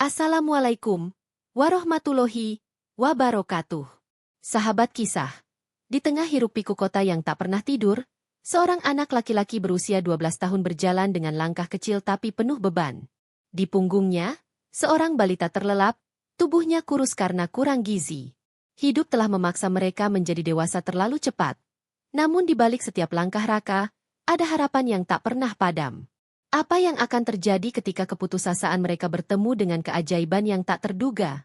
Assalamualaikum warahmatullahi wabarakatuh. Sahabat kisah, di tengah hiruk-pikuk kota yang tak pernah tidur, seorang anak laki-laki berusia 12 tahun berjalan dengan langkah kecil tapi penuh beban. Di punggungnya, seorang balita terlelap, tubuhnya kurus karena kurang gizi. Hidup telah memaksa mereka menjadi dewasa terlalu cepat. Namun di balik setiap langkah Raka, ada harapan yang tak pernah padam. Apa yang akan terjadi ketika keputusasaan mereka bertemu dengan keajaiban yang tak terduga?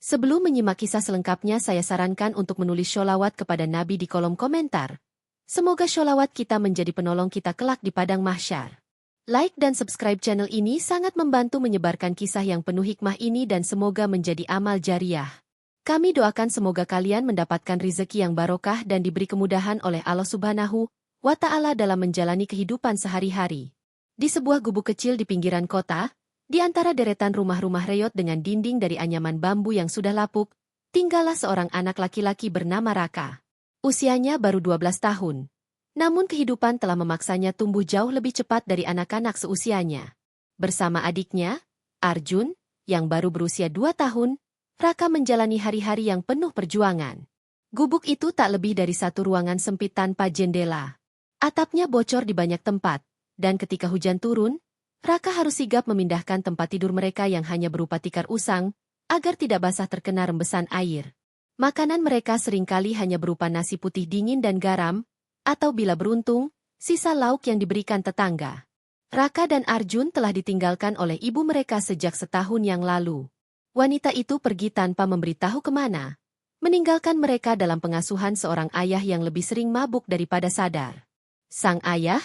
Sebelum menyimak kisah selengkapnya, saya sarankan untuk menulis sholawat kepada Nabi di kolom komentar. Semoga sholawat kita menjadi penolong kita kelak di padang mahsyar. Like dan subscribe channel ini sangat membantu menyebarkan kisah yang penuh hikmah ini dan semoga menjadi amal jariah. Kami doakan semoga kalian mendapatkan rezeki yang barokah dan diberi kemudahan oleh Allah Subhanahu wa Ta'ala dalam menjalani kehidupan sehari-hari. Di sebuah gubuk kecil di pinggiran kota, di antara deretan rumah-rumah reot dengan dinding dari anyaman bambu yang sudah lapuk, tinggallah seorang anak laki-laki bernama Raka. Usianya baru 12 tahun. Namun kehidupan telah memaksanya tumbuh jauh lebih cepat dari anak-anak seusianya. Bersama adiknya, Arjun, yang baru berusia 2 tahun, Raka menjalani hari-hari yang penuh perjuangan. Gubuk itu tak lebih dari satu ruangan sempit tanpa jendela. Atapnya bocor di banyak tempat. Dan ketika hujan turun, Raka harus sigap memindahkan tempat tidur mereka yang hanya berupa tikar usang, agar tidak basah terkena rembesan air. Makanan mereka seringkali hanya berupa nasi putih dingin dan garam, atau bila beruntung, sisa lauk yang diberikan tetangga. Raka dan Arjun telah ditinggalkan oleh ibu mereka sejak setahun yang lalu. Wanita itu pergi tanpa memberitahu kemana, meninggalkan mereka dalam pengasuhan seorang ayah yang lebih sering mabuk daripada sadar. Sang ayah,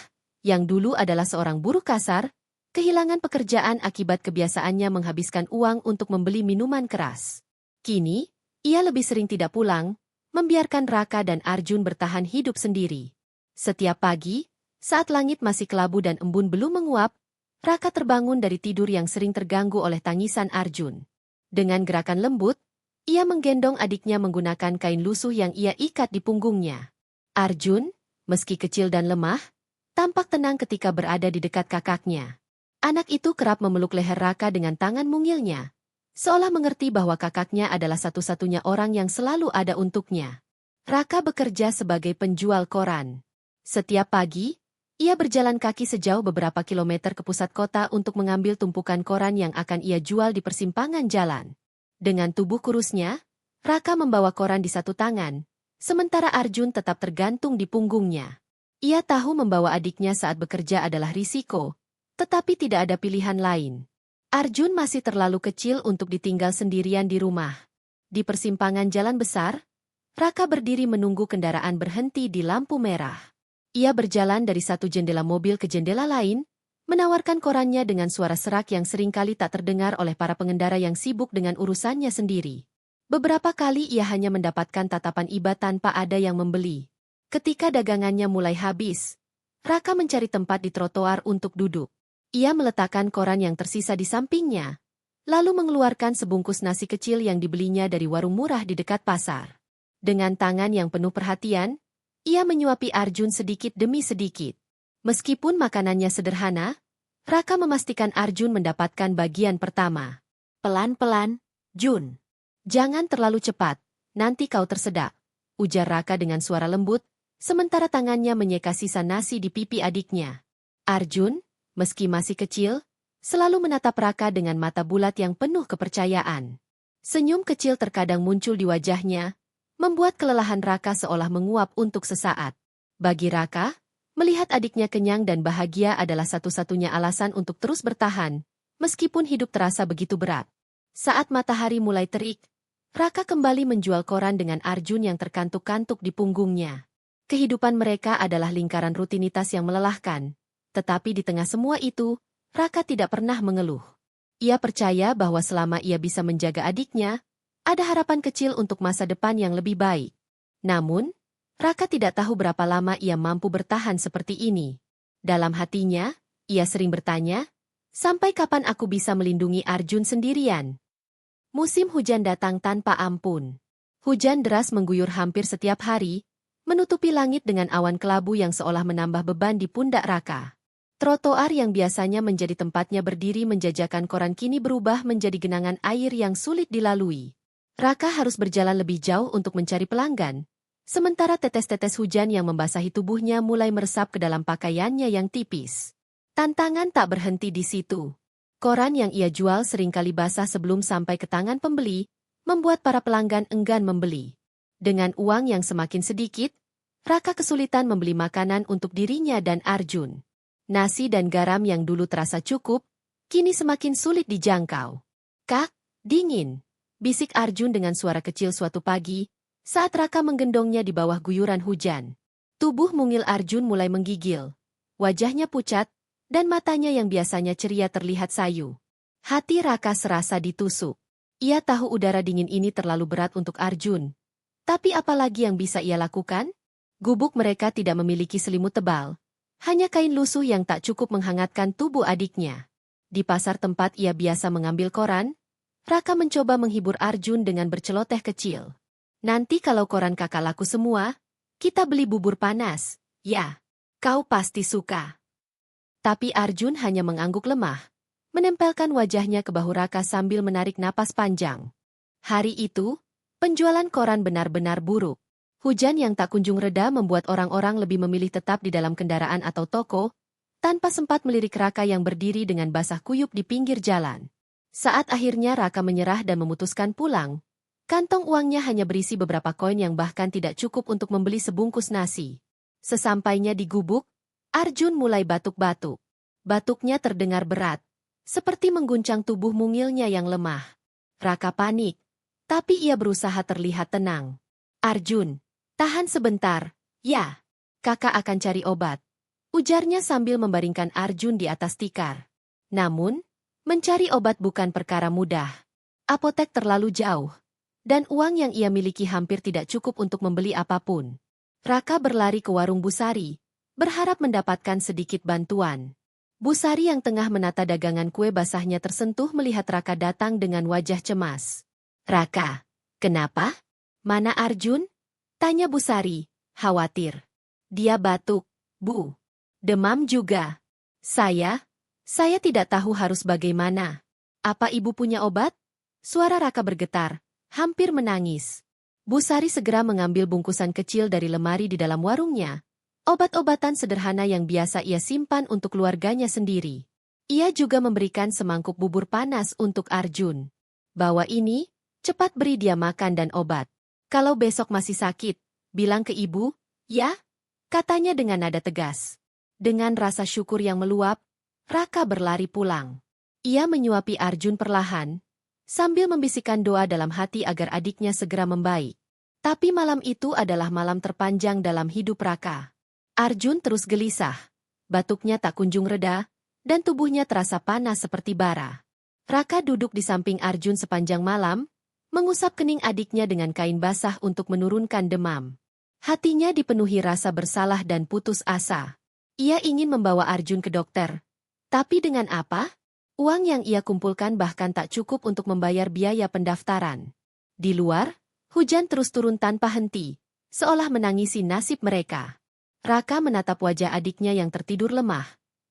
yang dulu adalah seorang buruh kasar, kehilangan pekerjaan akibat kebiasaannya menghabiskan uang untuk membeli minuman keras. Kini, ia lebih sering tidak pulang, membiarkan Raka dan Arjun bertahan hidup sendiri. Setiap pagi, saat langit masih kelabu dan embun belum menguap, Raka terbangun dari tidur yang sering terganggu oleh tangisan Arjun. Dengan gerakan lembut, ia menggendong adiknya menggunakan kain lusuh yang ia ikat di punggungnya. Arjun, meski kecil dan lemah, tampak tenang ketika berada di dekat kakaknya. Anak itu kerap memeluk leher Raka dengan tangan mungilnya, seolah mengerti bahwa kakaknya adalah satu-satunya orang yang selalu ada untuknya. Raka bekerja sebagai penjual koran. Setiap pagi, ia berjalan kaki sejauh beberapa kilometer ke pusat kota untuk mengambil tumpukan koran yang akan ia jual di persimpangan jalan. Dengan tubuh kurusnya, Raka membawa koran di satu tangan, sementara Arjun tetap tergantung di punggungnya. Ia tahu membawa adiknya saat bekerja adalah risiko, tetapi tidak ada pilihan lain. Arjun masih terlalu kecil untuk ditinggal sendirian di rumah. Di persimpangan jalan besar, Raka berdiri menunggu kendaraan berhenti di lampu merah. Ia berjalan dari satu jendela mobil ke jendela lain, menawarkan korannya dengan suara serak yang seringkali tak terdengar oleh para pengendara yang sibuk dengan urusannya sendiri. Beberapa kali ia hanya mendapatkan tatapan iba tanpa ada yang membeli. Ketika dagangannya mulai habis, Raka mencari tempat di trotoar untuk duduk. Ia meletakkan koran yang tersisa di sampingnya, lalu mengeluarkan sebungkus nasi kecil yang dibelinya dari warung murah di dekat pasar. Dengan tangan yang penuh perhatian, ia menyuapi Arjun sedikit demi sedikit. Meskipun makanannya sederhana, Raka memastikan Arjun mendapatkan bagian pertama. "Pelan-pelan, Jun. Jangan terlalu cepat, nanti kau tersedak," ujar Raka dengan suara lembut, sementara tangannya menyeka sisa nasi di pipi adiknya. Arjun, meski masih kecil, selalu menatap Raka dengan mata bulat yang penuh kepercayaan. Senyum kecil terkadang muncul di wajahnya, membuat kelelahan Raka seolah menguap untuk sesaat. Bagi Raka, melihat adiknya kenyang dan bahagia adalah satu-satunya alasan untuk terus bertahan, meskipun hidup terasa begitu berat. Saat matahari mulai terik, Raka kembali menjual koran dengan Arjun yang terkantuk-kantuk di punggungnya. Kehidupan mereka adalah lingkaran rutinitas yang melelahkan, tetapi di tengah semua itu, Raka tidak pernah mengeluh. Ia percaya bahwa selama ia bisa menjaga adiknya, ada harapan kecil untuk masa depan yang lebih baik. Namun, Raka tidak tahu berapa lama ia mampu bertahan seperti ini. Dalam hatinya, ia sering bertanya, sampai kapan aku bisa melindungi Arjun sendirian? Musim hujan datang tanpa ampun. Hujan deras mengguyur hampir setiap hari, menutupi langit dengan awan kelabu yang seolah menambah beban di pundak Raka. Trotoar yang biasanya menjadi tempatnya berdiri menjajakan koran kini berubah menjadi genangan air yang sulit dilalui. Raka harus berjalan lebih jauh untuk mencari pelanggan. Sementara tetes-tetes hujan yang membasahi tubuhnya mulai meresap ke dalam pakaiannya yang tipis. Tantangan tak berhenti di situ. Koran yang ia jual seringkali basah sebelum sampai ke tangan pembeli, membuat para pelanggan enggan membeli. Dengan uang yang semakin sedikit, Raka kesulitan membeli makanan untuk dirinya dan Arjun. Nasi dan garam yang dulu terasa cukup, kini semakin sulit dijangkau. "Kak, dingin," bisik Arjun dengan suara kecil suatu pagi, saat Raka menggendongnya di bawah guyuran hujan. Tubuh mungil Arjun mulai menggigil. Wajahnya pucat, dan matanya yang biasanya ceria terlihat sayu. Hati Raka serasa ditusuk. Ia tahu udara dingin ini terlalu berat untuk Arjun. Tapi apalagi yang bisa ia lakukan? Gubuk mereka tidak memiliki selimut tebal. Hanya kain lusuh yang tak cukup menghangatkan tubuh adiknya. Di pasar tempat ia biasa mengambil koran, Raka mencoba menghibur Arjun dengan berceloteh kecil. "Nanti kalau koran kakak laku semua, kita beli bubur panas. Ya, kau pasti suka." Tapi Arjun hanya mengangguk lemah, menempelkan wajahnya ke bahu Raka sambil menarik napas panjang. Hari itu, penjualan koran benar-benar buruk. Hujan yang tak kunjung reda membuat orang-orang lebih memilih tetap di dalam kendaraan atau toko, tanpa sempat melirik Raka yang berdiri dengan basah kuyup di pinggir jalan. Saat akhirnya Raka menyerah dan memutuskan pulang, kantong uangnya hanya berisi beberapa koin yang bahkan tidak cukup untuk membeli sebungkus nasi. Sesampainya di gubuk, Arjun mulai batuk-batuk. Batuknya terdengar berat, seperti mengguncang tubuh mungilnya yang lemah. Raka panik, tapi ia berusaha terlihat tenang. "Arjun, tahan sebentar, ya. Kakak akan cari obat," ujarnya sambil membaringkan Arjun di atas tikar. Namun, mencari obat bukan perkara mudah. Apotek terlalu jauh, dan uang yang ia miliki hampir tidak cukup untuk membeli apapun. Raka berlari ke warung Busari, berharap mendapatkan sedikit bantuan. Busari yang tengah menata dagangan kue basahnya tersentuh melihat Raka datang dengan wajah cemas. "Raka, kenapa? Mana Arjun?" tanya Busari, khawatir. "Dia batuk, Bu. Demam juga. Saya tidak tahu harus bagaimana. Apa ibu punya obat?" Suara Raka bergetar, hampir menangis. Busari segera mengambil bungkusan kecil dari lemari di dalam warungnya. Obat-obatan sederhana yang biasa ia simpan untuk keluarganya sendiri. Ia juga memberikan semangkuk bubur panas untuk Arjun. "Bawa ini, cepat beri dia makan dan obat. Kalau besok masih sakit, bilang ke ibu, ya?" katanya dengan nada tegas. Dengan rasa syukur yang meluap, Raka berlari pulang. Ia menyuapi Arjun perlahan, sambil membisikkan doa dalam hati agar adiknya segera membaik. Tapi malam itu adalah malam terpanjang dalam hidup Raka. Arjun terus gelisah, batuknya tak kunjung reda, dan tubuhnya terasa panas seperti bara. Raka duduk di samping Arjun sepanjang malam, mengusap kening adiknya dengan kain basah untuk menurunkan demam. Hatinya dipenuhi rasa bersalah dan putus asa. Ia ingin membawa Arjun ke dokter. Tapi dengan apa? Uang yang ia kumpulkan bahkan tak cukup untuk membayar biaya pendaftaran. Di luar, hujan terus turun tanpa henti, seolah menangisi nasib mereka. Raka menatap wajah adiknya yang tertidur lemah,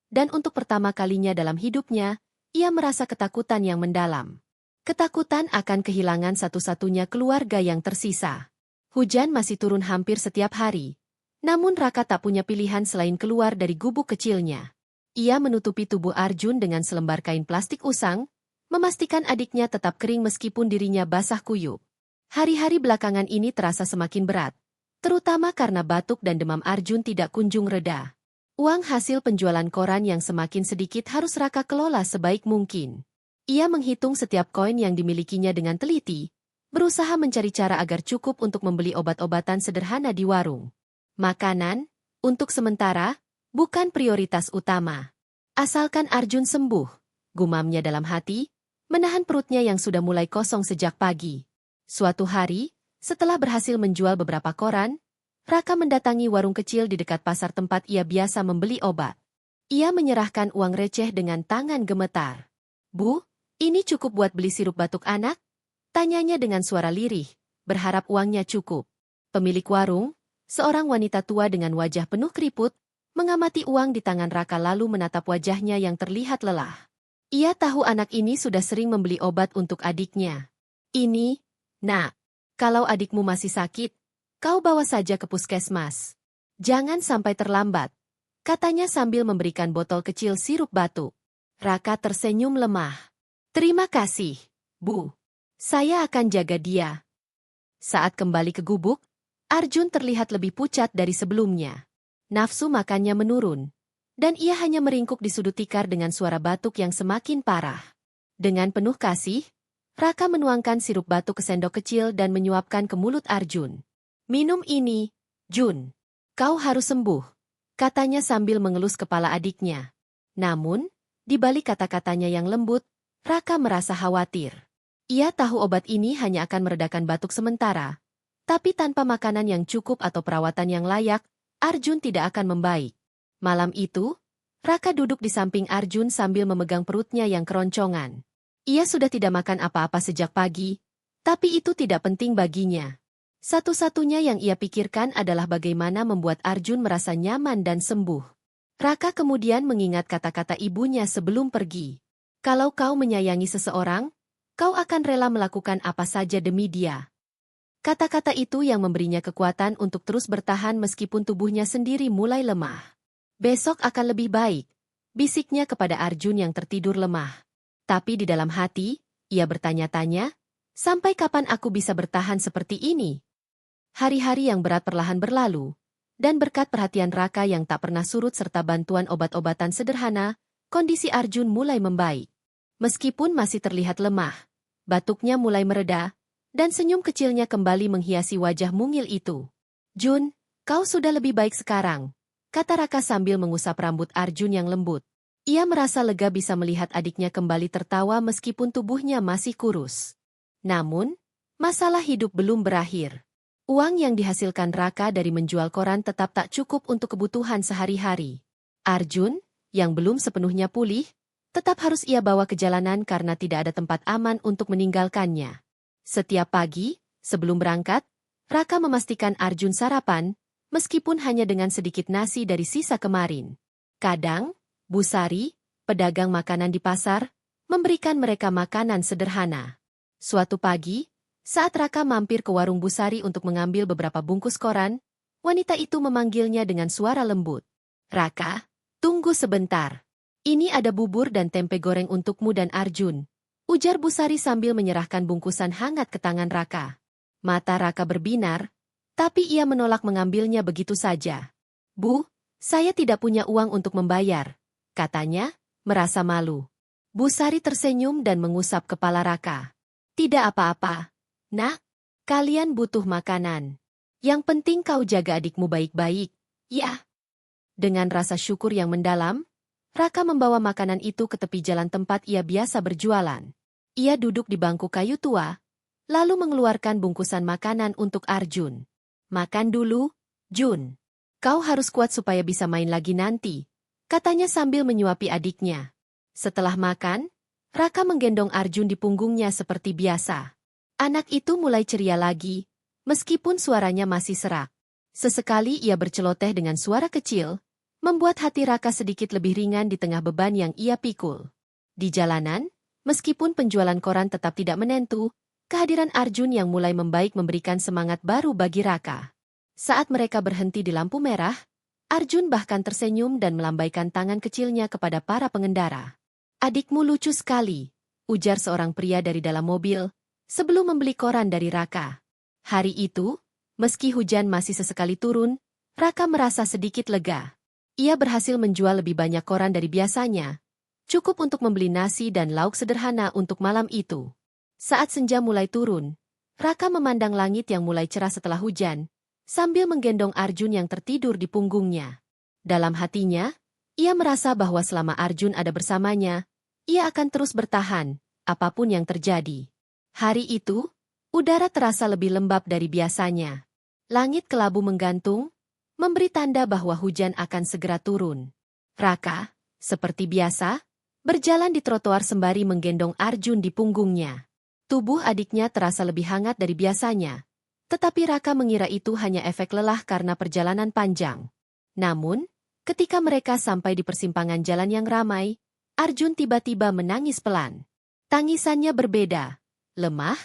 dan untuk pertama kalinya dalam hidupnya, ia merasa ketakutan yang mendalam. Ketakutan akan kehilangan satu-satunya keluarga yang tersisa. Hujan masih turun hampir setiap hari, namun Raka tak punya pilihan selain keluar dari gubuk kecilnya. Ia menutupi tubuh Arjun dengan selembar kain plastik usang, memastikan adiknya tetap kering meskipun dirinya basah kuyup. Hari-hari belakangan ini terasa semakin berat, terutama karena batuk dan demam Arjun tidak kunjung reda. Uang hasil penjualan koran yang semakin sedikit harus Raka kelola sebaik mungkin. Ia menghitung setiap koin yang dimilikinya dengan teliti, berusaha mencari cara agar cukup untuk membeli obat-obatan sederhana di warung. Makanan, untuk sementara, bukan prioritas utama. Asalkan Arjun sembuh, gumamnya dalam hati, menahan perutnya yang sudah mulai kosong sejak pagi. Suatu hari, setelah berhasil menjual beberapa koran, Raka mendatangi warung kecil di dekat pasar tempat ia biasa membeli obat. Ia menyerahkan uang receh dengan tangan gemetar. "Bu, ini cukup buat beli sirup batuk anak?" tanyanya dengan suara lirih, berharap uangnya cukup. Pemilik warung, seorang wanita tua dengan wajah penuh keriput, mengamati uang di tangan Raka lalu menatap wajahnya yang terlihat lelah. Ia tahu anak ini sudah sering membeli obat untuk adiknya. Ini, nak, kalau adikmu masih sakit, kau bawa saja ke puskesmas. Jangan sampai terlambat, katanya sambil memberikan botol kecil sirup batuk. Raka tersenyum lemah. Terima kasih, Bu. Saya akan jaga dia. Saat kembali ke gubuk, Arjun terlihat lebih pucat dari sebelumnya. Nafsu makannya menurun, dan ia hanya meringkuk di sudut tikar dengan suara batuk yang semakin parah. Dengan penuh kasih, Raka menuangkan sirup batuk ke sendok kecil dan menyuapkan ke mulut Arjun. Minum ini, Jun. Kau harus sembuh, katanya sambil mengelus kepala adiknya. Namun, di balik kata-katanya yang lembut, Raka merasa khawatir. Ia tahu obat ini hanya akan meredakan batuk sementara, tapi tanpa makanan yang cukup atau perawatan yang layak, Arjun tidak akan membaik. Malam itu, Raka duduk di samping Arjun sambil memegang perutnya yang keroncongan. Ia sudah tidak makan apa-apa sejak pagi, tapi itu tidak penting baginya. Satu-satunya yang ia pikirkan adalah bagaimana membuat Arjun merasa nyaman dan sembuh. Raka kemudian mengingat kata-kata ibunya sebelum pergi. Kalau kau menyayangi seseorang, kau akan rela melakukan apa saja demi dia. Kata-kata itu yang memberinya kekuatan untuk terus bertahan meskipun tubuhnya sendiri mulai lemah. Besok akan lebih baik, bisiknya kepada Arjun yang tertidur lemah. Tapi di dalam hati, ia bertanya-tanya, sampai kapan aku bisa bertahan seperti ini? Hari-hari yang berat perlahan berlalu, dan berkat perhatian Raka yang tak pernah surut serta bantuan obat-obatan sederhana, kondisi Arjun mulai membaik. Meskipun masih terlihat lemah, batuknya mulai mereda, dan senyum kecilnya kembali menghiasi wajah mungil itu. Jun, kau sudah lebih baik sekarang, kata Raka sambil mengusap rambut Arjun yang lembut. Ia merasa lega bisa melihat adiknya kembali tertawa meskipun tubuhnya masih kurus. Namun, masalah hidup belum berakhir. Uang yang dihasilkan Raka dari menjual koran tetap tak cukup untuk kebutuhan sehari-hari. Arjun, yang belum sepenuhnya pulih, tetap harus ia bawa ke jalanan karena tidak ada tempat aman untuk meninggalkannya. Setiap pagi, sebelum berangkat, Raka memastikan Arjun sarapan, meskipun hanya dengan sedikit nasi dari sisa kemarin. Kadang, Bu Sari, pedagang makanan di pasar, memberikan mereka makanan sederhana. Suatu pagi, saat Raka mampir ke warung Bu Sari untuk mengambil beberapa bungkus koran, wanita itu memanggilnya dengan suara lembut. Raka, tunggu sebentar. Ini ada bubur dan tempe goreng untukmu dan Arjun, ujar Bu Sari sambil menyerahkan bungkusan hangat ke tangan Raka. Mata Raka berbinar, tapi ia menolak mengambilnya begitu saja. Bu, saya tidak punya uang untuk membayar, katanya, merasa malu. Bu Sari tersenyum dan mengusap kepala Raka. Tidak apa-apa, nak, kalian butuh makanan. Yang penting kau jaga adikmu baik-baik, ya. Dengan rasa syukur yang mendalam, Raka membawa makanan itu ke tepi jalan tempat ia biasa berjualan. Ia duduk di bangku kayu tua, lalu mengeluarkan bungkusan makanan untuk Arjun. Makan dulu, Jun. Kau harus kuat supaya bisa main lagi nanti, katanya sambil menyuapi adiknya. Setelah makan, Raka menggendong Arjun di punggungnya seperti biasa. Anak itu mulai ceria lagi, meskipun suaranya masih serak. Sesekali ia berceloteh dengan suara kecil, membuat hati Raka sedikit lebih ringan di tengah beban yang ia pikul. Di jalanan, meskipun penjualan koran tetap tidak menentu, kehadiran Arjun yang mulai membaik memberikan semangat baru bagi Raka. Saat mereka berhenti di lampu merah, Arjun bahkan tersenyum dan melambaikan tangan kecilnya kepada para pengendara. Adikmu lucu sekali, ujar seorang pria dari dalam mobil, sebelum membeli koran dari Raka. Hari itu, meski hujan masih sesekali turun, Raka merasa sedikit lega. Ia berhasil menjual lebih banyak koran dari biasanya, cukup untuk membeli nasi dan lauk sederhana untuk malam itu. Saat senja mulai turun, Raka memandang langit yang mulai cerah setelah hujan, sambil menggendong Arjun yang tertidur di punggungnya. Dalam hatinya, ia merasa bahwa selama Arjun ada bersamanya, ia akan terus bertahan, apapun yang terjadi. Hari itu, udara terasa lebih lembab dari biasanya. Langit kelabu menggantung, memberi tanda bahwa hujan akan segera turun. Raka, seperti biasa, berjalan di trotoar sembari menggendong Arjun di punggungnya. Tubuh adiknya terasa lebih hangat dari biasanya, tetapi Raka mengira itu hanya efek lelah karena perjalanan panjang. Namun, Ketika mereka sampai di persimpangan jalan yang ramai, Arjun tiba-tiba menangis pelan. Tangisannya berbeda, lemah,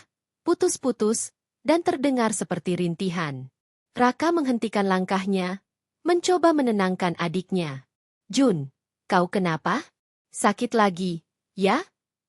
putus-putus, dan terdengar seperti rintihan. Raka menghentikan langkahnya, mencoba menenangkan adiknya. "Jun, kau kenapa? Sakit lagi, ya?"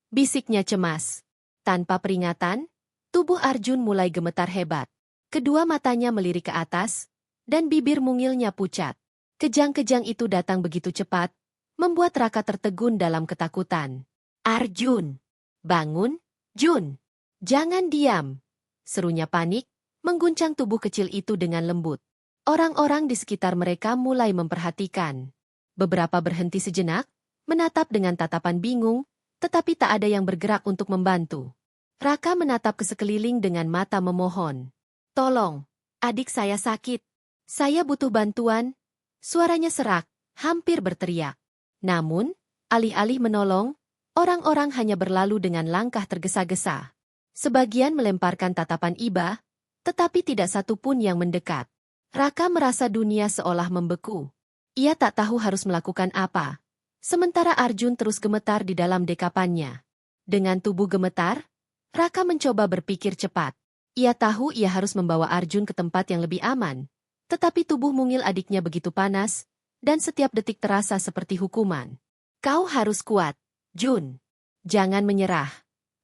bisiknya cemas. Tanpa peringatan, tubuh Arjun mulai gemetar hebat. Kedua matanya melirik ke atas, dan bibir mungilnya pucat. Kejang-kejang itu datang begitu cepat, membuat Raka tertegun dalam ketakutan. "Arjun! Bangun, Jun! Jangan diam!" serunya panik, mengguncang tubuh kecil itu dengan lembut. Orang-orang di sekitar mereka mulai memperhatikan. Beberapa berhenti sejenak, menatap dengan tatapan bingung, tetapi tak ada yang bergerak untuk membantu. Raka menatap ke sekeliling dengan mata memohon. "Tolong, adik saya sakit. Saya butuh bantuan." Suaranya serak, hampir berteriak. Namun, alih-alih menolong, orang-orang hanya berlalu dengan langkah tergesa-gesa. Sebagian melemparkan tatapan iba, tetapi tidak satu pun yang mendekat. Raka merasa dunia seolah membeku. Ia tak tahu harus melakukan apa. Sementara Arjun terus gemetar di dalam dekapannya. Dengan tubuh gemetar, Raka mencoba berpikir cepat. Ia tahu ia harus membawa Arjun ke tempat yang lebih aman. Tetapi tubuh mungil adiknya begitu panas, dan setiap detik terasa seperti hukuman. "Kau harus kuat, Jun. Jangan menyerah."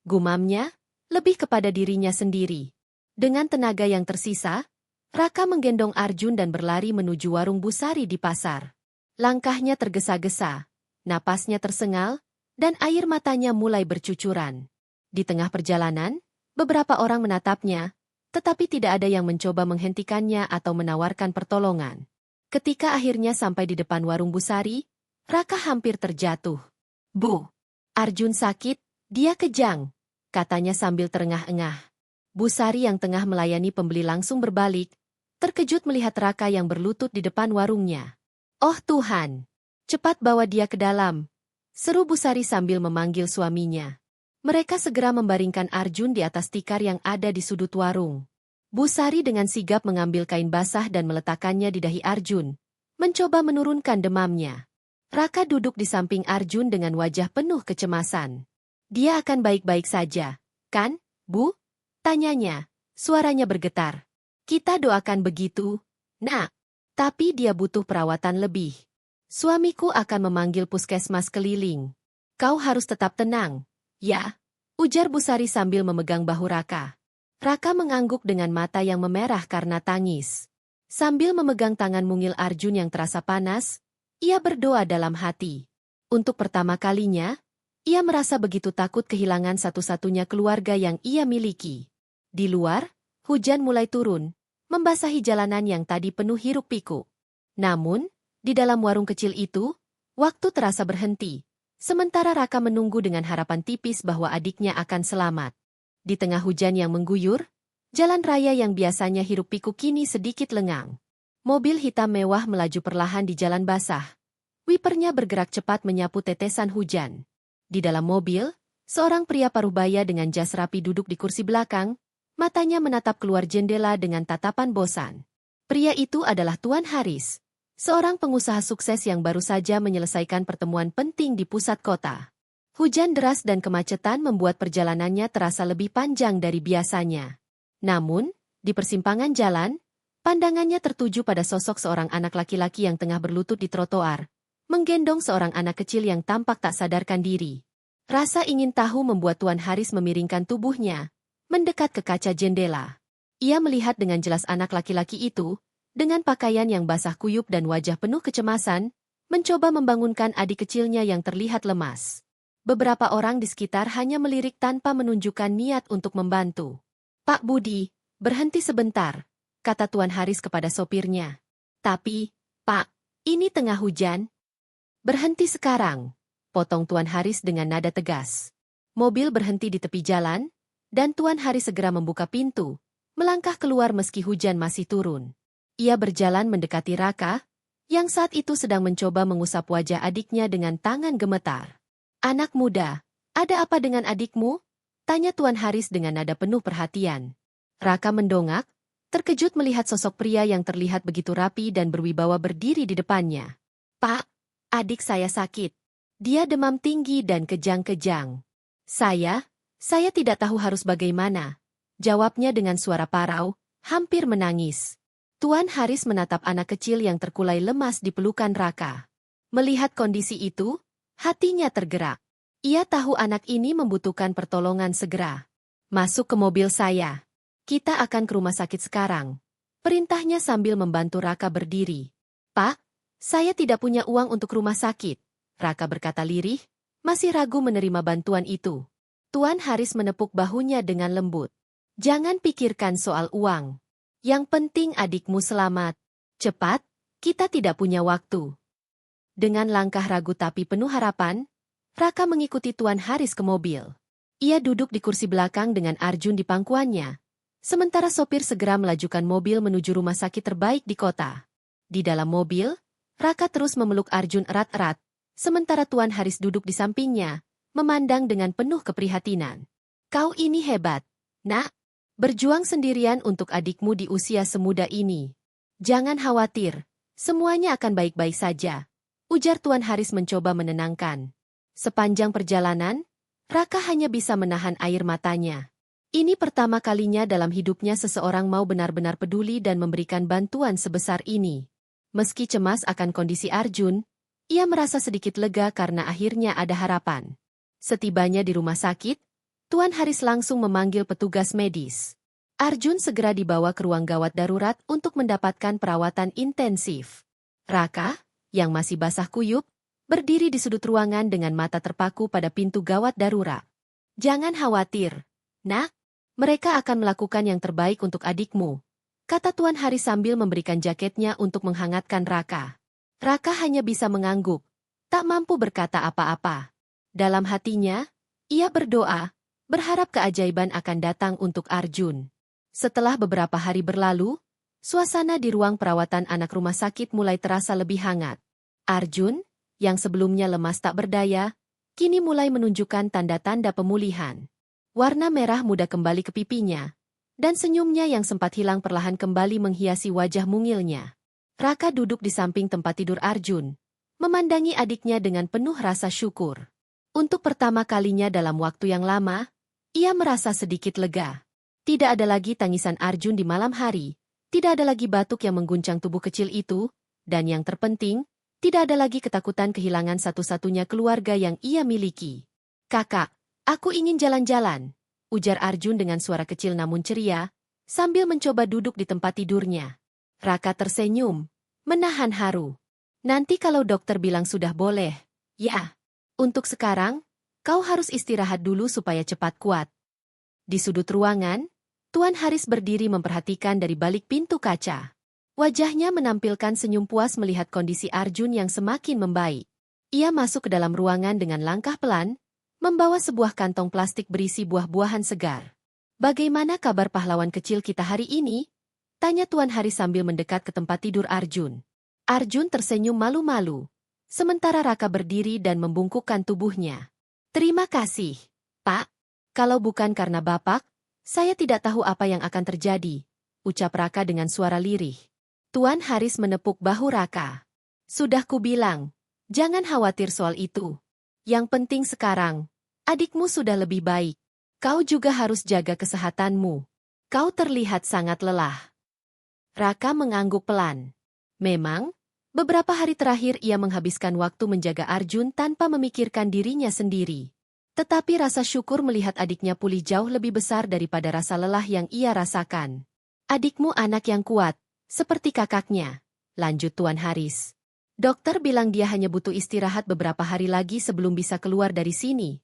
Gumamnya, lebih kepada dirinya sendiri. Dengan tenaga yang tersisa, Raka menggendong Arjun dan berlari menuju warung Busari di pasar. Langkahnya tergesa-gesa, napasnya tersengal, dan air matanya mulai bercucuran. Di tengah perjalanan, beberapa orang menatapnya, tetapi tidak ada yang mencoba menghentikannya atau menawarkan pertolongan. Ketika akhirnya sampai di depan warung Busari, Raka hampir terjatuh. "Bu, Arjun sakit, dia kejang," katanya sambil terengah-engah. Busari yang tengah melayani pembeli langsung berbalik, terkejut melihat Raka yang berlutut di depan warungnya. "Oh Tuhan, cepat bawa dia ke dalam," seru Busari sambil memanggil suaminya. Mereka segera membaringkan Arjun di atas tikar yang ada di sudut warung. Busari dengan sigap mengambil kain basah dan meletakkannya di dahi Arjun, mencoba menurunkan demamnya. Raka duduk di samping Arjun dengan wajah penuh kecemasan. "Dia akan baik-baik saja, kan, Bu?" tanyanya, suaranya bergetar. "Kita doakan begitu, Nak. Tapi dia butuh perawatan lebih. Suamiku akan memanggil puskesmas keliling. Kau harus tetap tenang, ya," ujar Busari sambil memegang bahu Raka. Raka mengangguk dengan mata yang memerah karena tangis. Sambil memegang tangan mungil Arjun yang terasa panas, ia berdoa dalam hati. Untuk pertama kalinya, ia merasa begitu takut kehilangan satu-satunya keluarga yang ia miliki. Di luar, hujan mulai turun, membasahi jalanan yang tadi penuh hiruk-pikuk. Namun, di dalam warung kecil itu, waktu terasa berhenti. Sementara Raka menunggu dengan harapan tipis bahwa adiknya akan selamat. Di tengah hujan yang mengguyur, jalan raya yang biasanya hiruk-pikuk kini sedikit lengang. Mobil hitam mewah melaju perlahan di jalan basah. Wipernya bergerak cepat menyapu tetesan hujan. Di dalam mobil, seorang pria parubaya dengan jas rapi duduk di kursi belakang, matanya menatap keluar jendela dengan tatapan bosan. Pria itu adalah Tuan Haris, seorang pengusaha sukses yang baru saja menyelesaikan pertemuan penting di pusat kota. Hujan deras dan kemacetan membuat perjalanannya terasa lebih panjang dari biasanya. Namun, di persimpangan jalan, pandangannya tertuju pada sosok seorang anak laki-laki yang tengah berlutut di trotoar, menggendong seorang anak kecil yang tampak tak sadarkan diri. Rasa ingin tahu membuat Tuan Haris memiringkan tubuhnya, mendekat ke kaca jendela. Ia melihat dengan jelas anak laki-laki itu, dengan pakaian yang basah kuyup dan wajah penuh kecemasan, mencoba membangunkan adik kecilnya yang terlihat lemas. Beberapa orang di sekitar hanya melirik tanpa menunjukkan niat untuk membantu. "Pak Budi, berhenti sebentar," kata Tuan Haris kepada sopirnya. "Tapi, Pak, ini tengah hujan." "Berhenti sekarang," potong Tuan Haris dengan nada tegas. Mobil berhenti di tepi jalan, dan Tuan Haris segera membuka pintu, melangkah keluar meski hujan masih turun. Ia berjalan mendekati Raka, yang saat itu sedang mencoba mengusap wajah adiknya dengan tangan gemetar. "Anak muda, ada apa dengan adikmu?" tanya Tuan Haris dengan nada penuh perhatian. Raka mendongak, terkejut melihat sosok pria yang terlihat begitu rapi dan berwibawa berdiri di depannya. Pak, adik saya sakit. Dia demam tinggi dan kejang-kejang. Saya tidak tahu harus bagaimana. Jawabnya dengan suara parau, hampir menangis. Tuan Haris menatap anak kecil yang terkulai lemas di pelukan Raka. Melihat kondisi itu, hatinya tergerak. Ia tahu anak ini membutuhkan pertolongan segera. Masuk ke mobil saya. Kita akan ke rumah sakit sekarang. Perintahnya sambil membantu Raka berdiri. Pak, saya tidak punya uang untuk rumah sakit. Raka berkata lirih, masih ragu menerima bantuan itu. Tuan Haris menepuk bahunya dengan lembut. Jangan pikirkan soal uang. Yang penting adikmu selamat. Cepat, kita tidak punya waktu. Dengan langkah ragu tapi penuh harapan, Raka mengikuti Tuan Haris ke mobil. Ia duduk di kursi belakang dengan Arjun di pangkuannya. Sementara sopir segera melajukan mobil menuju rumah sakit terbaik di kota. Di dalam mobil, Raka terus memeluk Arjun erat-erat, sementara Tuan Haris duduk di sampingnya, memandang dengan penuh keprihatinan. Kau ini hebat, nak. Berjuang sendirian untuk adikmu di usia semuda ini. Jangan khawatir, semuanya akan baik-baik saja. Ujar Tuan Haris mencoba menenangkan. Sepanjang perjalanan, Raka hanya bisa menahan air matanya. Ini pertama kalinya dalam hidupnya seseorang mau benar-benar peduli dan memberikan bantuan sebesar ini. Meski cemas akan kondisi Arjun, ia merasa sedikit lega karena akhirnya ada harapan. Setibanya di rumah sakit, Tuan Haris langsung memanggil petugas medis. Arjun segera dibawa ke ruang gawat darurat untuk mendapatkan perawatan intensif. Raka, yang masih basah kuyup, berdiri di sudut ruangan dengan mata terpaku pada pintu gawat darurat. Jangan khawatir, nak. Mereka akan melakukan yang terbaik untuk adikmu, kata Tuan Haris sambil memberikan jaketnya untuk menghangatkan Raka. Raka hanya bisa mengangguk, tak mampu berkata apa-apa. Dalam hatinya, ia berdoa, berharap keajaiban akan datang untuk Arjun. Setelah beberapa hari berlalu, suasana di ruang perawatan anak rumah sakit mulai terasa lebih hangat. Arjun, yang sebelumnya lemas tak berdaya, kini mulai menunjukkan tanda-tanda pemulihan. Warna merah muda kembali ke pipinya, dan senyumnya yang sempat hilang perlahan kembali menghiasi wajah mungilnya. Raka duduk di samping tempat tidur Arjun, memandangi adiknya dengan penuh rasa syukur. Untuk pertama kalinya dalam waktu yang lama, ia merasa sedikit lega. Tidak ada lagi tangisan Arjun di malam hari, tidak ada lagi batuk yang mengguncang tubuh kecil itu, dan yang terpenting, tidak ada lagi ketakutan kehilangan satu-satunya keluarga yang ia miliki. Kakak, aku ingin jalan-jalan, ujar Arjun dengan suara kecil namun ceria, sambil mencoba duduk di tempat tidurnya. Raka tersenyum, menahan haru. Nanti kalau dokter bilang sudah boleh, ya. Untuk sekarang, kau harus istirahat dulu supaya cepat kuat. Di sudut ruangan, Tuan Haris berdiri memperhatikan dari balik pintu kaca. Wajahnya menampilkan senyum puas melihat kondisi Arjun yang semakin membaik. Ia masuk ke dalam ruangan dengan langkah pelan, membawa sebuah kantong plastik berisi buah-buahan segar. Bagaimana kabar pahlawan kecil kita hari ini? Tanya Tuan Haris sambil mendekat ke tempat tidur Arjun. Arjun tersenyum malu-malu. Sementara Raka berdiri dan membungkukkan tubuhnya. Terima kasih, Pak. Kalau bukan karena Bapak, saya tidak tahu apa yang akan terjadi, ucap Raka dengan suara lirih. Tuan Haris menepuk bahu Raka. Sudah kubilang, jangan khawatir soal itu. Yang penting sekarang, adikmu sudah lebih baik. Kau juga harus jaga kesehatanmu. Kau terlihat sangat lelah. Raka mengangguk pelan. Memang, beberapa hari terakhir ia menghabiskan waktu menjaga Arjun tanpa memikirkan dirinya sendiri. Tetapi rasa syukur melihat adiknya pulih jauh lebih besar daripada rasa lelah yang ia rasakan. Adikmu anak yang kuat, seperti kakaknya, lanjut Tuan Haris. Dokter bilang dia hanya butuh istirahat beberapa hari lagi sebelum bisa keluar dari sini.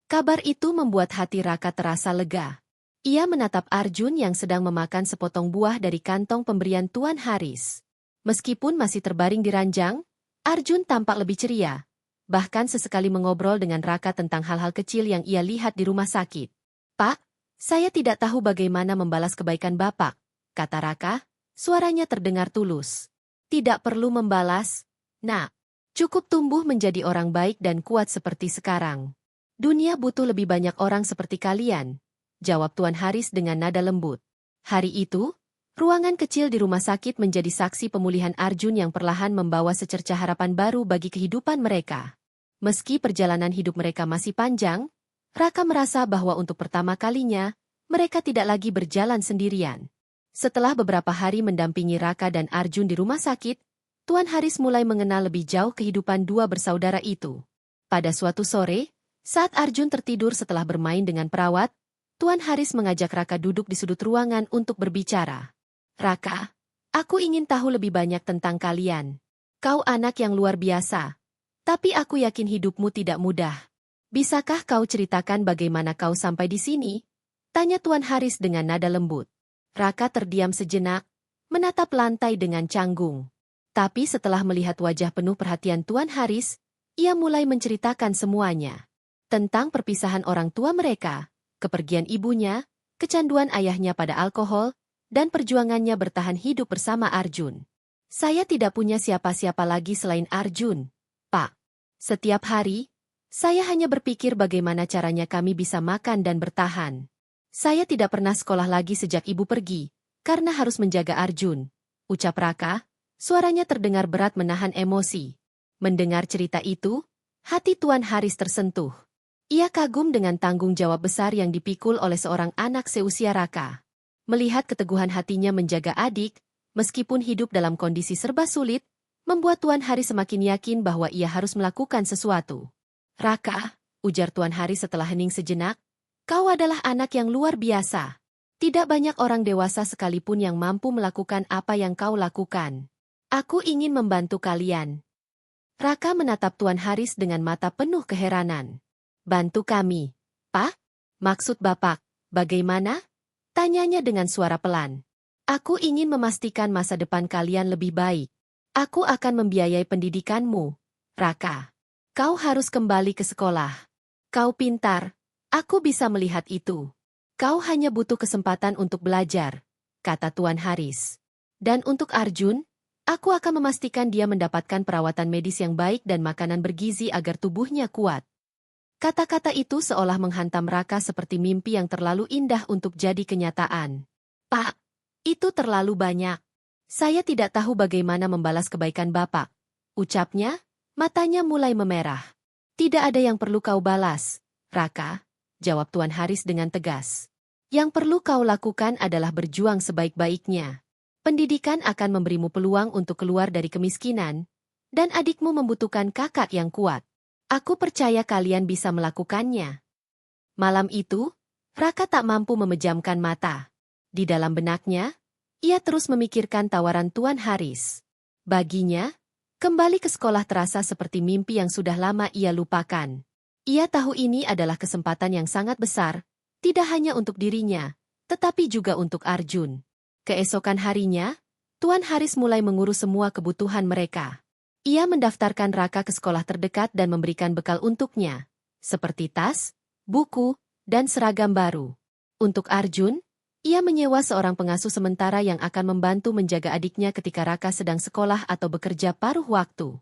Kabar itu membuat hati Raka terasa lega. Ia menatap Arjun yang sedang memakan sepotong buah dari kantong pemberian Tuan Haris. Meskipun masih terbaring di ranjang, Arjun tampak lebih ceria. Bahkan sesekali mengobrol dengan Raka tentang hal-hal kecil yang ia lihat di rumah sakit. Pak, saya tidak tahu bagaimana membalas kebaikan Bapak, kata Raka, suaranya terdengar tulus. Tidak perlu membalas, nak. Cukup tumbuh menjadi orang baik dan kuat seperti sekarang. Dunia butuh lebih banyak orang seperti kalian, jawab Tuan Haris dengan nada lembut. Hari itu, Ruangan kecil di rumah sakit menjadi saksi pemulihan Arjun yang perlahan membawa secercah harapan baru bagi kehidupan mereka. Meski perjalanan hidup mereka masih panjang, Raka merasa bahwa untuk pertama kalinya, mereka tidak lagi berjalan sendirian. Setelah beberapa hari mendampingi Raka dan Arjun di rumah sakit, Tuan Haris mulai mengenal lebih jauh kehidupan dua bersaudara itu. Pada suatu sore, saat Arjun tertidur setelah bermain dengan perawat, Tuan Haris mengajak Raka duduk di sudut ruangan untuk berbicara. Raka, aku ingin tahu lebih banyak tentang kalian. Kau anak yang luar biasa. Tapi aku yakin hidupmu tidak mudah. Bisakah kau ceritakan bagaimana kau sampai di sini? Tanya Tuan Haris dengan nada lembut. Raka terdiam sejenak, menatap lantai dengan canggung. Tapi setelah melihat wajah penuh perhatian Tuan Haris, ia mulai menceritakan semuanya. Tentang perpisahan orang tua mereka, kepergian ibunya, kecanduan ayahnya pada alkohol, dan perjuangannya bertahan hidup bersama Arjun. Saya tidak punya siapa-siapa lagi selain Arjun, Pak. Setiap hari, saya hanya berpikir bagaimana caranya kami bisa makan dan bertahan. Saya tidak pernah sekolah lagi sejak ibu pergi, karena harus menjaga Arjun. Ucap Raka, suaranya terdengar berat menahan emosi. Mendengar cerita itu, hati Tuan Haris tersentuh. Ia kagum dengan tanggung jawab besar yang dipikul oleh seorang anak seusia Raka. Melihat keteguhan hatinya menjaga adik, meskipun hidup dalam kondisi serba sulit, membuat Tuan Haris semakin yakin bahwa ia harus melakukan sesuatu. Raka, ujar Tuan Haris setelah hening sejenak, kau adalah anak yang luar biasa. Tidak banyak orang dewasa sekalipun yang mampu melakukan apa yang kau lakukan. Aku ingin membantu kalian. Raka menatap Tuan Haris dengan mata penuh keheranan. Bantu kami, Pak? Maksud Bapak, bagaimana? Tanyanya dengan suara pelan. Aku ingin memastikan masa depan kalian lebih baik. Aku akan membiayai pendidikanmu, Raka. Kau harus kembali ke sekolah. Kau pintar, aku bisa melihat itu. Kau hanya butuh kesempatan untuk belajar, kata Tuan Haris. Dan untuk Arjun, aku akan memastikan dia mendapatkan perawatan medis yang baik dan makanan bergizi agar tubuhnya kuat. Kata-kata itu seolah menghantam Raka seperti mimpi yang terlalu indah untuk jadi kenyataan. Pak, itu terlalu banyak. Saya tidak tahu bagaimana membalas kebaikan Bapak. Ucapnya, matanya mulai memerah. Tidak ada yang perlu kau balas, Raka, jawab Tuan Haris dengan tegas. Yang perlu kau lakukan adalah berjuang sebaik-baiknya. Pendidikan akan memberimu peluang untuk keluar dari kemiskinan, dan adikmu membutuhkan kakak yang kuat. Aku percaya kalian bisa melakukannya. Malam itu, Raka tak mampu memejamkan mata. Di dalam benaknya, ia terus memikirkan tawaran Tuan Haris. Baginya, kembali ke sekolah terasa seperti mimpi yang sudah lama ia lupakan. Ia tahu ini adalah kesempatan yang sangat besar, tidak hanya untuk dirinya, tetapi juga untuk Arjun. Keesokan harinya, Tuan Haris mulai mengurus semua kebutuhan mereka. Ia mendaftarkan Raka ke sekolah terdekat dan memberikan bekal untuknya, seperti tas, buku, dan seragam baru. Untuk Arjun, ia menyewa seorang pengasuh sementara yang akan membantu menjaga adiknya ketika Raka sedang sekolah atau bekerja paruh waktu.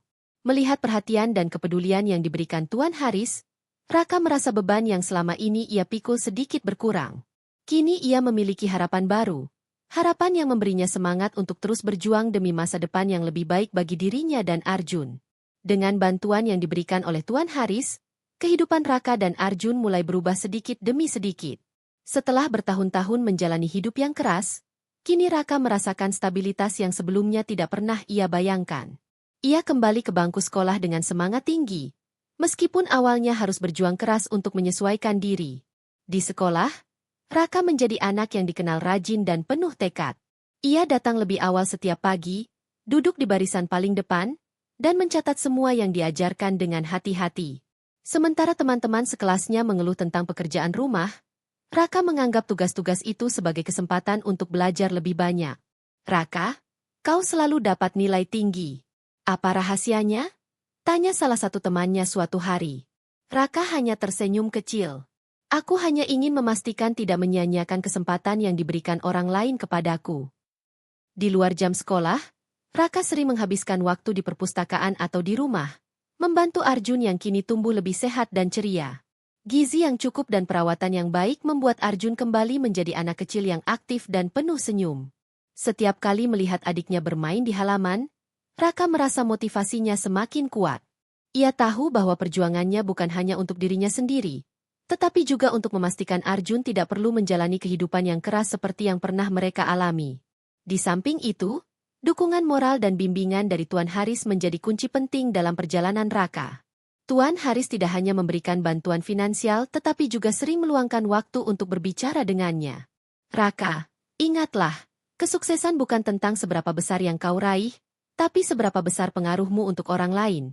Melihat perhatian dan kepedulian yang diberikan Tuan Haris, Raka merasa beban yang selama ini ia pikul sedikit berkurang. Kini ia memiliki harapan baru. Harapan yang memberinya semangat untuk terus berjuang demi masa depan yang lebih baik bagi dirinya dan Arjun. Dengan bantuan yang diberikan oleh Tuan Haris, kehidupan Raka dan Arjun mulai berubah sedikit demi sedikit. Setelah bertahun-tahun menjalani hidup yang keras, kini Raka merasakan stabilitas yang sebelumnya tidak pernah ia bayangkan. Ia kembali ke bangku sekolah dengan semangat tinggi, meskipun awalnya harus berjuang keras untuk menyesuaikan diri. Di sekolah, Raka menjadi anak yang dikenal rajin dan penuh tekad. Ia datang lebih awal setiap pagi, duduk di barisan paling depan, dan mencatat semua yang diajarkan dengan hati-hati. Sementara teman-teman sekelasnya mengeluh tentang pekerjaan rumah, Raka menganggap tugas-tugas itu sebagai kesempatan untuk belajar lebih banyak. Raka, kau selalu dapat nilai tinggi. Apa rahasianya? Tanya salah satu temannya suatu hari. Raka hanya tersenyum kecil. Aku hanya ingin memastikan tidak menyia-nyiakan kesempatan yang diberikan orang lain kepadaku. Di luar jam sekolah, Raka sering menghabiskan waktu di perpustakaan atau di rumah, membantu Arjun yang kini tumbuh lebih sehat dan ceria. Gizi yang cukup dan perawatan yang baik membuat Arjun kembali menjadi anak kecil yang aktif dan penuh senyum. Setiap kali melihat adiknya bermain di halaman, Raka merasa motivasinya semakin kuat. Ia tahu bahwa perjuangannya bukan hanya untuk dirinya sendiri, tetapi juga untuk memastikan Arjun tidak perlu menjalani kehidupan yang keras seperti yang pernah mereka alami. Di samping itu, dukungan moral dan bimbingan dari Tuan Haris menjadi kunci penting dalam perjalanan Raka. Tuan Haris tidak hanya memberikan bantuan finansial tetapi juga sering meluangkan waktu untuk berbicara dengannya. Raka, ingatlah, kesuksesan bukan tentang seberapa besar yang kau raih, tapi seberapa besar pengaruhmu untuk orang lain,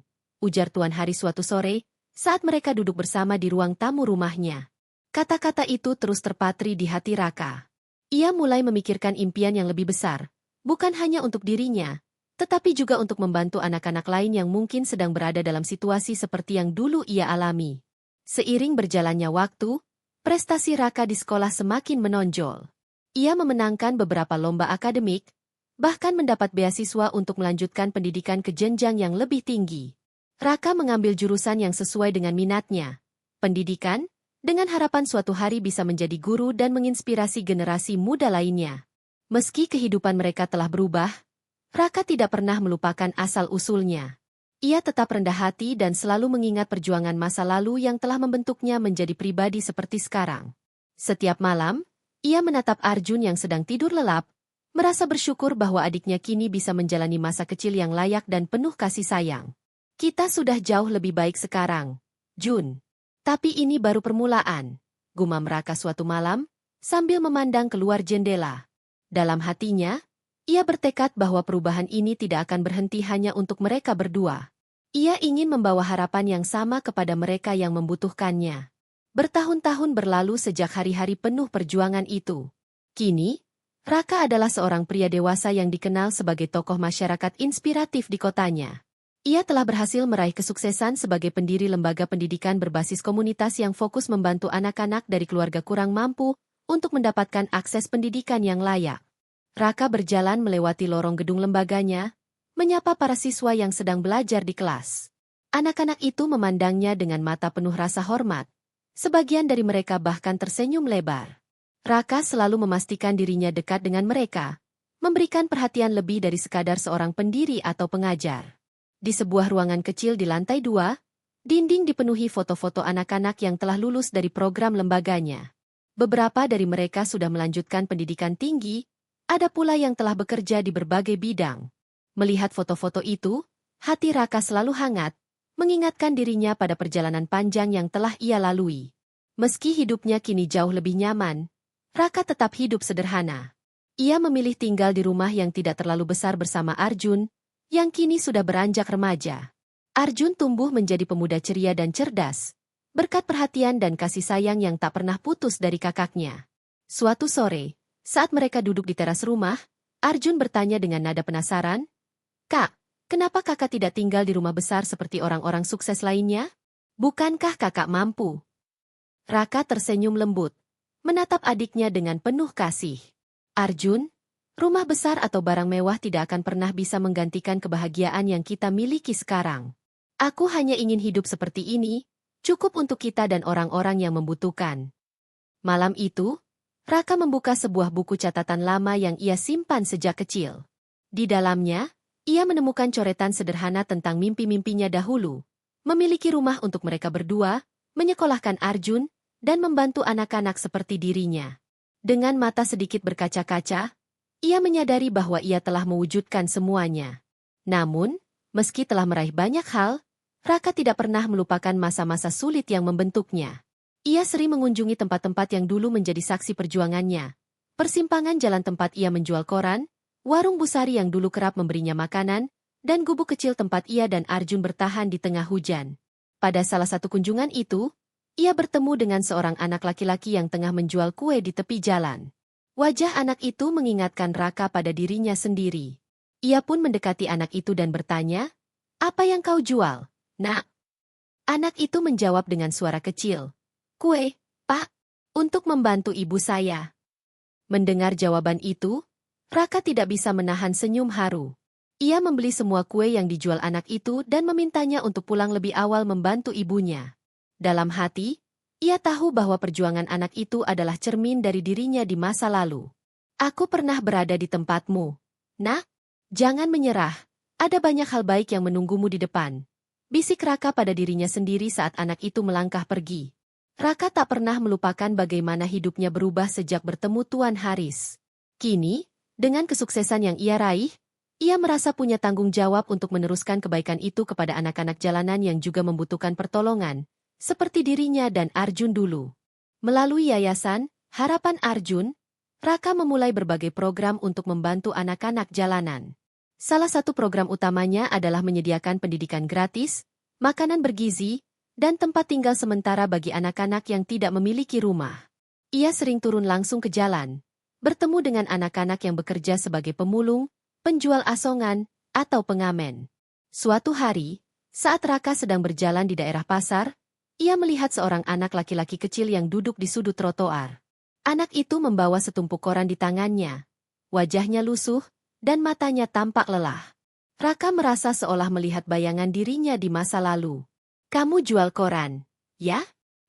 ujar Tuan Haris suatu sore, saat mereka duduk bersama di ruang tamu rumahnya. Kata-kata itu terus terpatri di hati Raka. Ia mulai memikirkan impian yang lebih besar, bukan hanya untuk dirinya, tetapi juga untuk membantu anak-anak lain yang mungkin sedang berada dalam situasi seperti yang dulu ia alami. Seiring berjalannya waktu, prestasi Raka di sekolah semakin menonjol. Ia memenangkan beberapa lomba akademik, bahkan mendapat beasiswa untuk melanjutkan pendidikan ke jenjang yang lebih tinggi. Raka mengambil jurusan yang sesuai dengan minatnya, pendidikan, dengan harapan suatu hari bisa menjadi guru dan menginspirasi generasi muda lainnya. Meski kehidupan mereka telah berubah, Raka tidak pernah melupakan asal-usulnya. Ia tetap rendah hati dan selalu mengingat perjuangan masa lalu yang telah membentuknya menjadi pribadi seperti sekarang. Setiap malam, ia menatap Arjun yang sedang tidur lelap, merasa bersyukur bahwa adiknya kini bisa menjalani masa kecil yang layak dan penuh kasih sayang. Kita sudah jauh lebih baik sekarang, Jun. Tapi ini baru permulaan, gumam Raka suatu malam, sambil memandang keluar jendela. Dalam hatinya, ia bertekad bahwa perubahan ini tidak akan berhenti hanya untuk mereka berdua. Ia ingin membawa harapan yang sama kepada mereka yang membutuhkannya. Bertahun-tahun berlalu sejak hari-hari penuh perjuangan itu. Kini, Raka adalah seorang pria dewasa yang dikenal sebagai tokoh masyarakat inspiratif di kotanya. Ia telah berhasil meraih kesuksesan sebagai pendiri lembaga pendidikan berbasis komunitas yang fokus membantu anak-anak dari keluarga kurang mampu untuk mendapatkan akses pendidikan yang layak. Raka berjalan melewati lorong gedung lembaganya, menyapa para siswa yang sedang belajar di kelas. Anak-anak itu memandangnya dengan mata penuh rasa hormat. Sebagian dari mereka bahkan tersenyum lebar. Raka selalu memastikan dirinya dekat dengan mereka, memberikan perhatian lebih dari sekadar seorang pendiri atau pengajar. Di sebuah ruangan kecil di lantai 2, dinding dipenuhi foto-foto anak-anak yang telah lulus dari program lembaganya. Beberapa dari mereka sudah melanjutkan pendidikan tinggi, ada pula yang telah bekerja di berbagai bidang. Melihat foto-foto itu, hati Raka selalu hangat, mengingatkan dirinya pada perjalanan panjang yang telah ia lalui. Meski hidupnya kini jauh lebih nyaman, Raka tetap hidup sederhana. Ia memilih tinggal di rumah yang tidak terlalu besar bersama Arjun, yang kini sudah beranjak remaja. Arjun tumbuh menjadi pemuda ceria dan cerdas, berkat perhatian dan kasih sayang yang tak pernah putus dari kakaknya. Suatu sore, saat mereka duduk di teras rumah, Arjun bertanya dengan nada penasaran, "Kak, kenapa kakak tidak tinggal di rumah besar seperti orang-orang sukses lainnya? Bukankah kakak mampu?" Raka tersenyum lembut, menatap adiknya dengan penuh kasih. "Arjun, rumah besar atau barang mewah tidak akan pernah bisa menggantikan kebahagiaan yang kita miliki sekarang. Aku hanya ingin hidup seperti ini, cukup untuk kita dan orang-orang yang membutuhkan." Malam itu, Raka membuka sebuah buku catatan lama yang ia simpan sejak kecil. Di dalamnya, ia menemukan coretan sederhana tentang mimpi-mimpinya dahulu, memiliki rumah untuk mereka berdua, menyekolahkan Arjun, dan membantu anak-anak seperti dirinya. Dengan mata sedikit berkaca-kaca, ia menyadari bahwa ia telah mewujudkan semuanya. Namun, meski telah meraih banyak hal, Raka tidak pernah melupakan masa-masa sulit yang membentuknya. Ia sering mengunjungi tempat-tempat yang dulu menjadi saksi perjuangannya. Persimpangan jalan tempat ia menjual koran, warung busari yang dulu kerap memberinya makanan, dan gubuk kecil tempat ia dan Arjun bertahan di tengah hujan. Pada salah satu kunjungan itu, ia bertemu dengan seorang anak laki-laki yang tengah menjual kue di tepi jalan. Wajah anak itu mengingatkan Raka pada dirinya sendiri. Ia pun mendekati anak itu dan bertanya, "Apa yang kau jual, Nak?" Anak itu menjawab dengan suara kecil, "Kue, Pak, untuk membantu ibu saya." Mendengar jawaban itu, Raka tidak bisa menahan senyum haru. Ia membeli semua kue yang dijual anak itu dan memintanya untuk pulang lebih awal membantu ibunya. Dalam hati, ia tahu bahwa perjuangan anak itu adalah cermin dari dirinya di masa lalu. Aku pernah berada di tempatmu. Nak, jangan menyerah. Ada banyak hal baik yang menunggumu di depan. Bisik Raka pada dirinya sendiri saat anak itu melangkah pergi. Raka tak pernah melupakan bagaimana hidupnya berubah sejak bertemu Tuan Haris. Kini, dengan kesuksesan yang ia raih, ia merasa punya tanggung jawab untuk meneruskan kebaikan itu kepada anak-anak jalanan yang juga membutuhkan pertolongan, seperti dirinya dan Arjun dulu. Melalui yayasan Harapan Arjun, Raka memulai berbagai program untuk membantu anak-anak jalanan. Salah satu program utamanya adalah menyediakan pendidikan gratis, makanan bergizi, dan tempat tinggal sementara bagi anak-anak yang tidak memiliki rumah. Ia sering turun langsung ke jalan, bertemu dengan anak-anak yang bekerja sebagai pemulung, penjual asongan, atau pengamen. Suatu hari, saat Raka sedang berjalan di daerah pasar, ia melihat seorang anak laki-laki kecil yang duduk di sudut trotoar. Anak itu membawa setumpuk koran di tangannya. Wajahnya lusuh, dan matanya tampak lelah. Raka merasa seolah melihat bayangan dirinya di masa lalu. "Kamu jual koran, ya?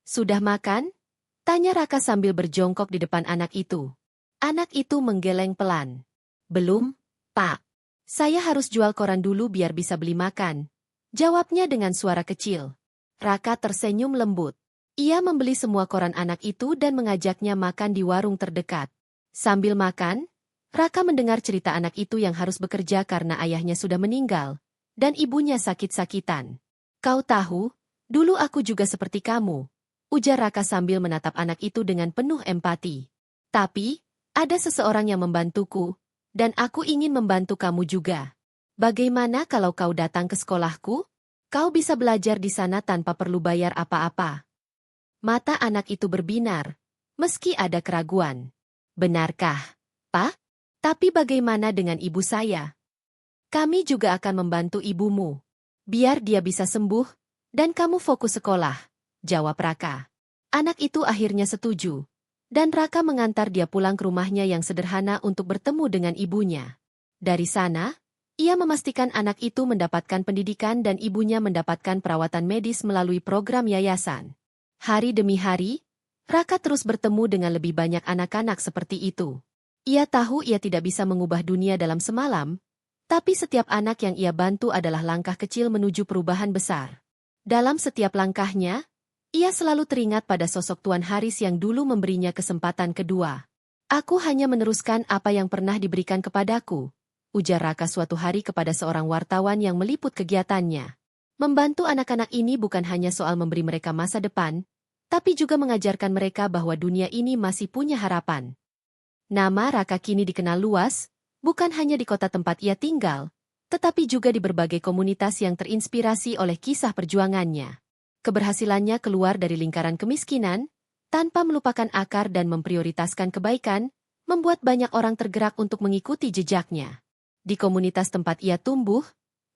Sudah makan?" tanya Raka sambil berjongkok di depan anak itu. Anak itu menggeleng pelan. "Belum, Pak. Saya harus jual koran dulu biar bisa beli makan," jawabnya dengan suara kecil. Raka tersenyum lembut. Ia membeli semua koran anak itu dan mengajaknya makan di warung terdekat. Sambil makan, Raka mendengar cerita anak itu yang harus bekerja karena ayahnya sudah meninggal, dan ibunya sakit-sakitan. "Kau tahu, dulu aku juga seperti kamu," ujar Raka sambil menatap anak itu dengan penuh empati. "Tapi, ada seseorang yang membantuku, dan aku ingin membantu kamu juga. Bagaimana kalau kau datang ke sekolahku? Kau bisa belajar di sana tanpa perlu bayar apa-apa." Mata anak itu berbinar, meski ada keraguan. "Benarkah, Pak? Tapi bagaimana dengan ibu saya? Kami juga akan membantu ibumu. Biar dia bisa sembuh, dan kamu fokus sekolah," jawab Raka. Anak itu akhirnya setuju, dan Raka mengantar dia pulang ke rumahnya yang sederhana untuk bertemu dengan ibunya. Dari sana, ia memastikan anak itu mendapatkan pendidikan dan ibunya mendapatkan perawatan medis melalui program yayasan. Hari demi hari, Raka terus bertemu dengan lebih banyak anak-anak seperti itu. Ia tahu ia tidak bisa mengubah dunia dalam semalam, tapi setiap anak yang ia bantu adalah langkah kecil menuju perubahan besar. Dalam setiap langkahnya, ia selalu teringat pada sosok Tuan Haris yang dulu memberinya kesempatan kedua. "Aku hanya meneruskan apa yang pernah diberikan kepadaku," ujar Raka suatu hari kepada seorang wartawan yang meliput kegiatannya. Membantu anak-anak ini bukan hanya soal memberi mereka masa depan, tapi juga mengajarkan mereka bahwa dunia ini masih punya harapan. Nama Raka kini dikenal luas, bukan hanya di kota tempat ia tinggal, tetapi juga di berbagai komunitas yang terinspirasi oleh kisah perjuangannya. Keberhasilannya keluar dari lingkaran kemiskinan, tanpa melupakan akar dan memprioritaskan kebaikan, membuat banyak orang tergerak untuk mengikuti jejaknya. Di komunitas tempat ia tumbuh,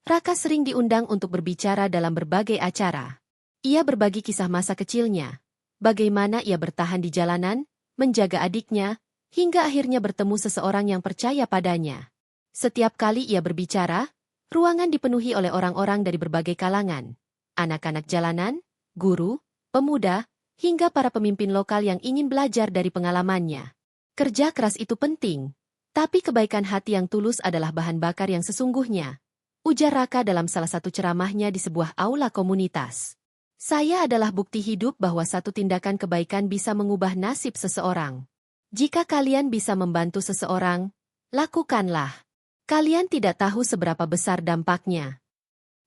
Raka sering diundang untuk berbicara dalam berbagai acara. Ia berbagi kisah masa kecilnya, bagaimana ia bertahan di jalanan, menjaga adiknya, hingga akhirnya bertemu seseorang yang percaya padanya. Setiap kali ia berbicara, ruangan dipenuhi oleh orang-orang dari berbagai kalangan. Anak-anak jalanan, guru, pemuda, hingga para pemimpin lokal yang ingin belajar dari pengalamannya. Kerja keras itu penting, tapi kebaikan hati yang tulus adalah bahan bakar yang sesungguhnya, ujar Raka dalam salah satu ceramahnya di sebuah aula komunitas. "Saya adalah bukti hidup bahwa satu tindakan kebaikan bisa mengubah nasib seseorang. Jika kalian bisa membantu seseorang, lakukanlah. Kalian tidak tahu seberapa besar dampaknya."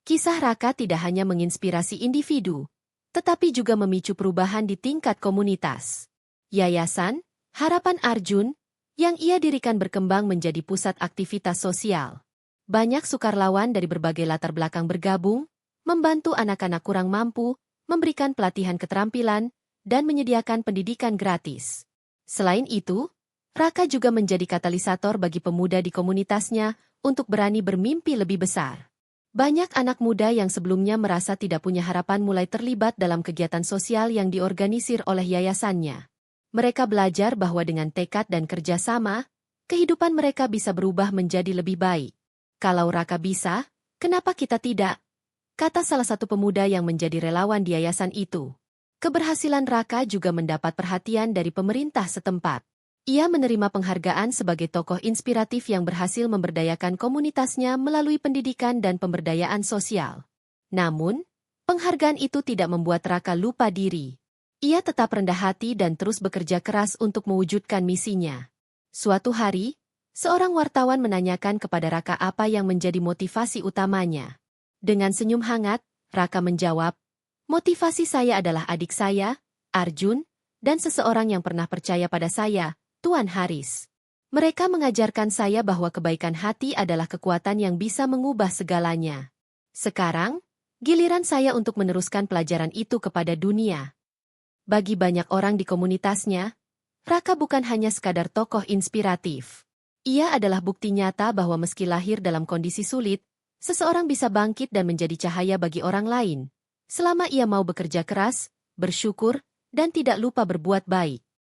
Kisah Raka tidak hanya menginspirasi individu, tetapi juga memicu perubahan di tingkat komunitas. Yayasan Harapan Arjun, yang ia dirikan berkembang menjadi pusat aktivitas sosial. Banyak sukarlawan dari berbagai latar belakang bergabung, membantu anak-anak kurang mampu, memberikan pelatihan keterampilan, dan menyediakan pendidikan gratis. Selain itu, Raka juga menjadi katalisator bagi pemuda di komunitasnya untuk berani bermimpi lebih besar. Banyak anak muda yang sebelumnya merasa tidak punya harapan mulai terlibat dalam kegiatan sosial yang diorganisir oleh yayasannya. Mereka belajar bahwa dengan tekad dan kerja sama, kehidupan mereka bisa berubah menjadi lebih baik. "Kalau Raka bisa, kenapa kita tidak?" kata salah satu pemuda yang menjadi relawan di yayasan itu. Keberhasilan Raka juga mendapat perhatian dari pemerintah setempat. Ia menerima penghargaan sebagai tokoh inspiratif yang berhasil memberdayakan komunitasnya melalui pendidikan dan pemberdayaan sosial. Namun, penghargaan itu tidak membuat Raka lupa diri. Ia tetap rendah hati dan terus bekerja keras untuk mewujudkan misinya. Suatu hari, seorang wartawan menanyakan kepada Raka apa yang menjadi motivasi utamanya. Dengan senyum hangat, Raka menjawab, "Motivasi saya adalah adik saya, Arjun, dan seseorang yang pernah percaya pada saya, Tuan Haris. Mereka mengajarkan saya bahwa kebaikan hati adalah kekuatan yang bisa mengubah segalanya. Sekarang, giliran saya untuk meneruskan pelajaran itu kepada dunia." Bagi banyak orang di komunitasnya, Raka bukan hanya sekadar tokoh inspiratif. Ia adalah bukti nyata bahwa meski lahir dalam kondisi sulit, seseorang bisa bangkit dan menjadi cahaya bagi orang lain, selama ia mau bekerja keras, bersyukur, dan tidak lupa berbuat baik.